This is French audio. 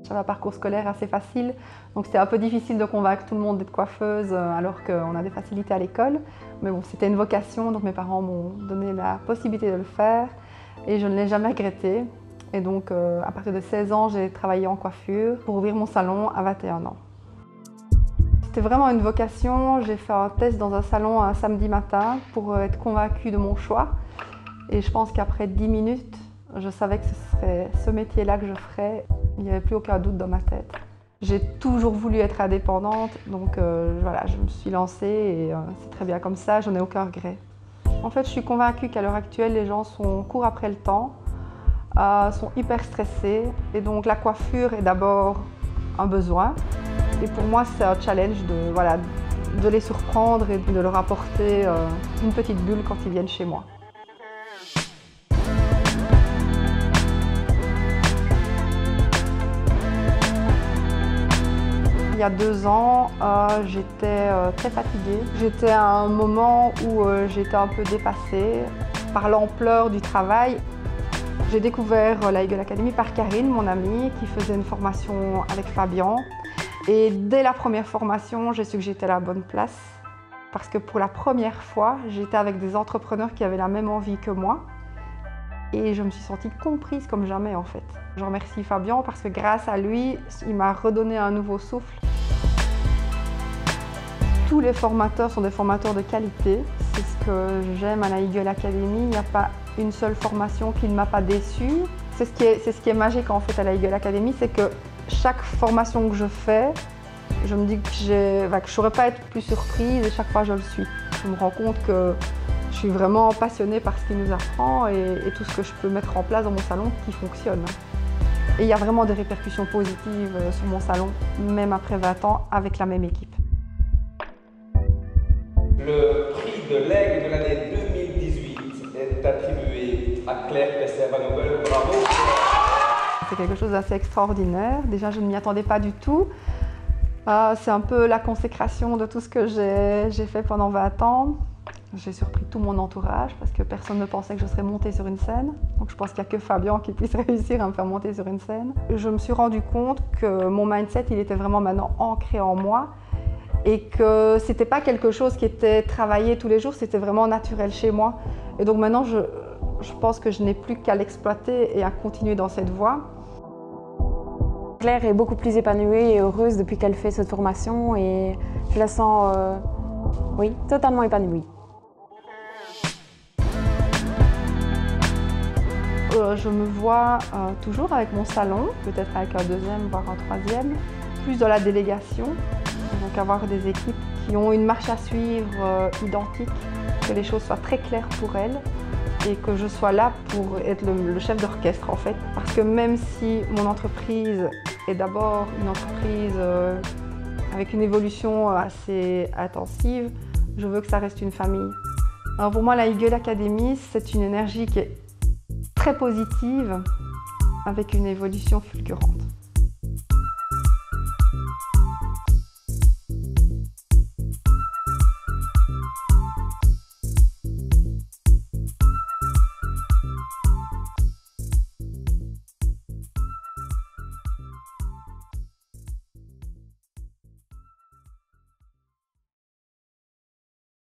J'avais un parcours scolaire assez facile, donc c'était un peu difficile de convaincre tout le monde d'être coiffeuse alors qu'on a des facilités à l'école. Mais bon, c'était une vocation, donc mes parents m'ont donné la possibilité de le faire et je ne l'ai jamais regretté. Et donc à partir de 16 ans, j'ai travaillé en coiffure pour ouvrir mon salon à 21 ans. C'était vraiment une vocation. J'ai fait un test dans un salon un samedi matin pour être convaincue de mon choix. Et je pense qu'après 10 minutes, je savais que ce serait ce métier-là que je ferais. Il n'y avait plus aucun doute dans ma tête. J'ai toujours voulu être indépendante, donc voilà, je me suis lancée et c'est très bien comme ça, j'en ai aucun regret. En fait, je suis convaincue qu'à l'heure actuelle, les gens courent après le temps, sont hyper stressés et donc la coiffure est d'abord un besoin. Et pour moi, c'est un challenge de les surprendre et de leur apporter une petite bulle quand ils viennent chez moi. Il y a 2 ans, j'étais très fatiguée. J'étais à un moment où j'étais un peu dépassée par l'ampleur du travail. J'ai découvert la Eagle Academy par Karine, mon amie, qui faisait une formation avec Fabien. Et dès la première formation, j'ai su que j'étais à la bonne place. Parce que pour la première fois, j'étais avec des entrepreneurs qui avaient la même envie que moi. Et je me suis sentie comprise comme jamais en fait. Je remercie Fabien parce que grâce à lui, il m'a redonné un nouveau souffle. Tous les formateurs sont des formateurs de qualité. C'est ce que j'aime à la Eagle Academy. Il n'y a pas une seule formation qui ne m'a pas déçue. C'est ce qui est magique en fait à la Eagle Academy, c'est que chaque formation que je fais, je me dis que je ne saurais pas être plus surprise et chaque fois je le suis. Je me rends compte que je suis vraiment passionnée par ce qu'il nous apprend et tout ce que je peux mettre en place dans mon salon qui fonctionne. Et il y a vraiment des répercussions positives sur mon salon, même après 20 ans, avec la même équipe. Le prix de l'Aigle de l'année 2018 est attribué à Claire Pesser-Van-Nobel. Bravo! C'est quelque chose d'assez extraordinaire. Déjà, je ne m'y attendais pas du tout. C'est un peu la consécration de tout ce que j'ai fait pendant 20 ans. J'ai surpris tout mon entourage parce que personne ne pensait que je serais montée sur une scène. Donc je pense qu'il n'y a que Fabien qui puisse réussir à me faire monter sur une scène. Je me suis rendu compte que mon mindset, il était vraiment maintenant ancré en moi et que ce n'était pas quelque chose qui était travaillé tous les jours, c'était vraiment naturel chez moi. Et donc maintenant, je pense que je n'ai plus qu'à l'exploiter et à continuer dans cette voie. Claire est beaucoup plus épanouie et heureuse depuis qu'elle fait cette formation et je la sens, oui, totalement épanouie. Je me vois toujours avec mon salon, peut-être avec un deuxième, voire un troisième, plus dans la délégation, donc avoir des équipes qui ont une marche à suivre identique, que les choses soient très claires pour elles et que je sois là pour être le chef d'orchestre en fait. Parce que même si mon entreprise est d'abord une entreprise avec une évolution assez intensive, je veux que ça reste une famille. Alors pour moi, la Eagle Academy, c'est une énergie qui est très positive avec une évolution fulgurante.